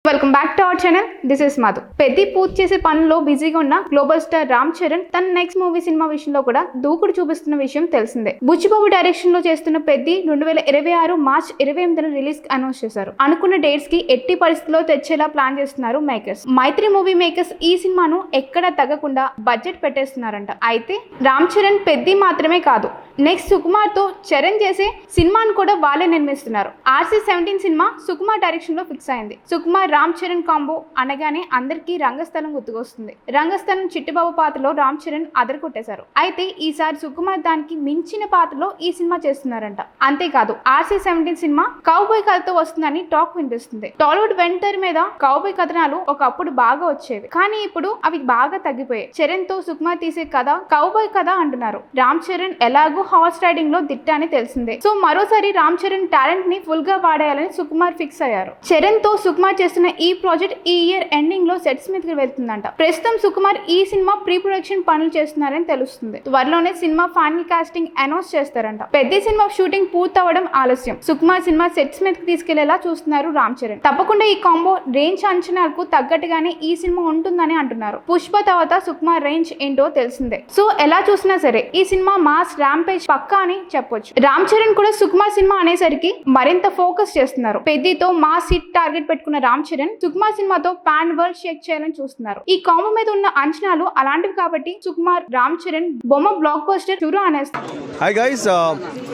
Welcome back to our channel. This is Madhu. Peddi పూర్తి చేసే పనుల్లో బిజీగా ఉన్న గ్లోబల్ స్టార్ రామ్ చరణ్ తన నెక్స్ట్ మూవీ సినిమా విషయంలో కూడా దూకుడు చూపిస్తున్న విషయం తెలిసిందే. బుచ్చిబాబు డైరెక్షన్ లో చేస్తున్న పెద్ది 2026 మార్చ్ 28న రిలీజ్ అనౌన్స్ చేశారు. అనుకున్న డేట్స్ కి ఎట్టి పరిస్థితుల్లో తెచ్చేలా ప్లాన్ చేస్తున్నారు మేకర్స్. మైత్రి మూవీ మేకర్స్ ఈ సినిమాను ఎక్కడ తగ్గకుండా బడ్జెట్ పెట్టేస్తున్నారంట. అయితే రామ్ చరణ్ పెద్ది మాత్రమే కాదు, నెక్స్ట్ సుకుమార్ తో చరణ్ చేసే సినిమాను కూడా వాళ్ళే నిర్మిస్తున్నారు. RC-17 సినిమా సుకుమార్ డైరెక్షన్ లో ఫిక్స్ అయింది. సుకుమార్ రామ్ చరణ్ కాంబో అనగానే అందరికీ రంగస్థలం గుర్తుకొస్తుంది. రంగస్థలం చిట్టిబాబు పాత్రలో రామ్ చరణ్ అదరగొట్టేశారు. అయితే ఈసారి సుకుమార్ దానికి మించిన పాత్రలో ఈ సినిమా చేస్తున్నారంట. అంతేకాదు RC-17 సినిమా కౌబాయ్ కథతో వస్తుందని టాక్ వినిపిస్తుంది. టాలీవుడ్ వెంటర్ మీద కౌబాయ్ కథనాలు ఒకప్పుడు బాగా వచ్చేవి, కానీ ఇప్పుడు అవి బాగా తగ్గిపోయాయి. చరణ్ తో సుకుమార్ తీసే కథ కౌబాయ్ కథ అంటున్నారు. రామ్ చరణ్ ఎలాగో హార్స్ రైడింగ్ లో దిట్ట అని తెలిసిందే. సో మరోసారి రామ్ చరణ్ టాలెంట్ ని ఫుల్ గా వాడేయాలని సుకుమార్ ఫిక్స్ అయ్యారు. చరణ్ తో సుకుమార్ చేస్తున్న ఈ ప్రాజెక్ట్ ఈ ఇయర్ ఎండింగ్ లో సెట్స్ మీదకి వెళ్తుందంట. ప్రస్తుతం సుకుమార్ ఈ సినిమా ప్రీ ప్రొడక్షన్ పనులు చేస్తున్నారని తెలుస్తుంది. త్వరలోనే సినిమా ఫైనల్ కాస్టింగ్ అనౌన్స్ చేస్తారంట. పెద్ద సినిమా షూటింగ్ పూర్తవడం ఆలస్యం. సుకుమార్ సినిమా సెట్స్ మీదకి తీసుకెళ్లేలా చూస్తున్నారు రామ్ చరణ్. తప్పకుండా ఈ కాంబో రేంజ్ అంచనాలకు తగ్గట్టుగానే ఈ సినిమా ఉంటుందని అంటున్నారు. పుష్ప తర్వాత సుకుమార్ రేంజ్ ఏంటో తెలిసిందే. సో ఎలా చూసినా సరే ఈ సినిమా మాస్ ర్యాంపేజ్ పక్కా అని చెప్పొచ్చు. రామ్ చరణ్ కూడా సుకుమార్ సినిమా అనేసరికి మరింత ఫోకస్ చేస్తున్నారు. పెద్దితో మాస్ హిట్ టార్గెట్ పెట్టుకున్న రామ్ చరణ్ సుకుమార్ సినిమాతో పాన్ వరల్డ్ షేక్ చేయాలని చూస్తున్నారు. ఈ కాంబో మీద ఉన్న అంచనాలు అలాంటివి కాబట్టి సుకుమార్ రామ్ చరణ్ బొమ్మ బ్లాక్ బస్టర్ చూరు అనేస్తారు. Hi guys,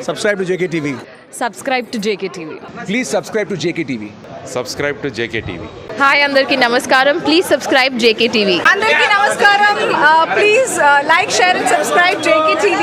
subscribe to JKTV. Subscribe to JKTV. Please subscribe to JKTV. Subscribe to JKTV. Hi, Andarki Namaskaram. Please subscribe JKTV. అందరికీ నమస్కారం. Please like, share and subscribe JKTV.